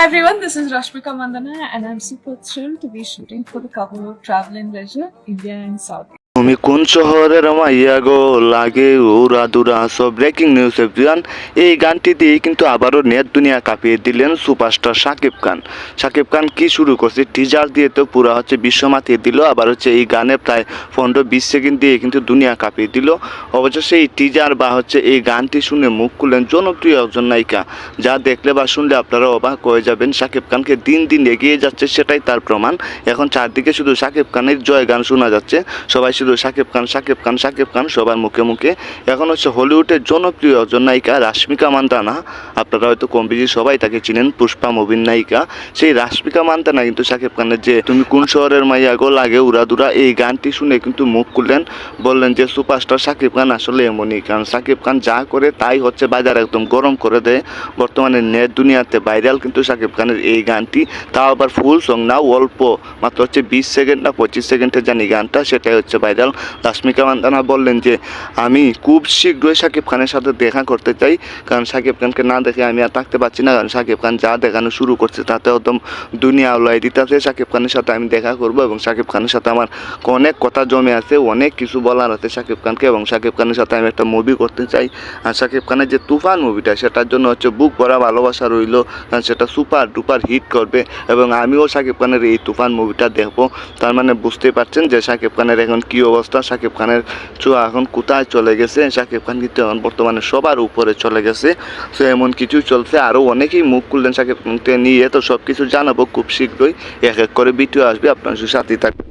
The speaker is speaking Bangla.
everyone, this is Rashmika Mandana and I'm super thrilled to be shooting for the cover of Travel and Leisure, India and South. তুমি কোন শহরের মাইয়া গো লাগে উড়া দুরা। সো ব্রেকিং নিউজ এভরিওয়ান, এই গানটি দিয়ে কিন্তু আবারও নেট দুনিয়া কাঁপিয়ে দিলেন সুপারস্টার শাকিব খান। শাকিব খান কি শুরু করছে, টিজার দিয়ে তো পুরো বিশ্ব মাতিয়ে দিল, আবার এই গানে প্রায় 15-20 সেকেন্ড দিয়ে কিন্তু দুনিয়া কাঁপিয়ে দিল। অবশ্য এই টিজার বা এই গানটি শুনে মুখ খুললেন জনপ্রিয় একজন নায়িকা, যা দেখলে বা শুনলে আপনারা অবাক হয়ে যাবেন। শাকিব খানকে দিন দিন এগিয়ে যাচ্ছে, সেটাই তার প্রমাণ। এখন চারদিকে শুধু শাকিব খানের জয় গান শোনা যাচ্ছে, সবাই শুধু শাকিব খান শাকিব খান শাকিব খান সবার মুখে মুখে। এখন হলিউডের জনপ্রিয় একজন নায়িকা রাশমিকা মান্দানা, আপনারা হয়তো কম বেশি সবাই তাকে চিনেন, পুষ্পা মুভির নায়িকা। সেই রাশমিকা মান্দানা কিন্তু শাকিব খানের যে তুমি কোন শহরের মাইয়া গো লাগে উড়াদুরা, এই গানটি শুনে কিন্তু মুখ খুললেন, বললেন যে সুপারস্টার শাকিব খান আসলে এমনই। কারণ শাকিব খান যা করে তাই বাজার একদম গরম করে দেয়। বর্তমানে নেট দুনিয়াতে ভাইরাল কিন্তু শাকিব খানের এই গানটি, তাও আবার ফুল সং না, অল্প মাত্র 20 সেকেন্ড না 25 সেকেন্ডের জানি গানটা, সেটাই ভাইরাল। রাশমিকা মান্দানা বললেন যে আমি খুব শীঘ্রই শাকিব খানের সাথে দেখা করতে চাই, কারণ শাকিব খানকে না দেখে আমি আর থাকতে পারছি না। কারণ শাকিব খান যা দেখানো শুরু করছে তাতে একদম দুনিয়া উলাই দিতেছে। শাকিব খানের সাথে আমি দেখা করব এবং শাকিব খানের সাথে আমার অনেক কথা জমে আছে, অনেক কিছু বলার আছে শাকিব খানকে, এবং শাকিব খানের সাথে আমি একটা মুভি করতে চাই। আর শাকিব খানের যে তুফান মুভিটা, সেটার জন্য বুক ভরা ভালোবাসা রইল, কারণ সেটা সুপার ডুপার হিট করবে এবং আমিও শাকিব খানের এই তুফান মুভিটা দেখবো। তার মানে বুঝতেই পারছেন যে শাকিব খানের এখন কি অবস্থা, শাকিব খানের ছোঁয়া এখন কোথায় চলে গেছে। শাকিব খান কিন্তু এখন বর্তমানে সবার উপরে চলে গেছে। তো এমন কিছু চলছে, আরও অনেকেই মুখ খুললেন শাকিব খানকে নিয়ে। তো সব কিছু জানাবো খুব শীঘ্রই, এক এক করে ভিডিও আসবে, আপনার সাথে থাকবে।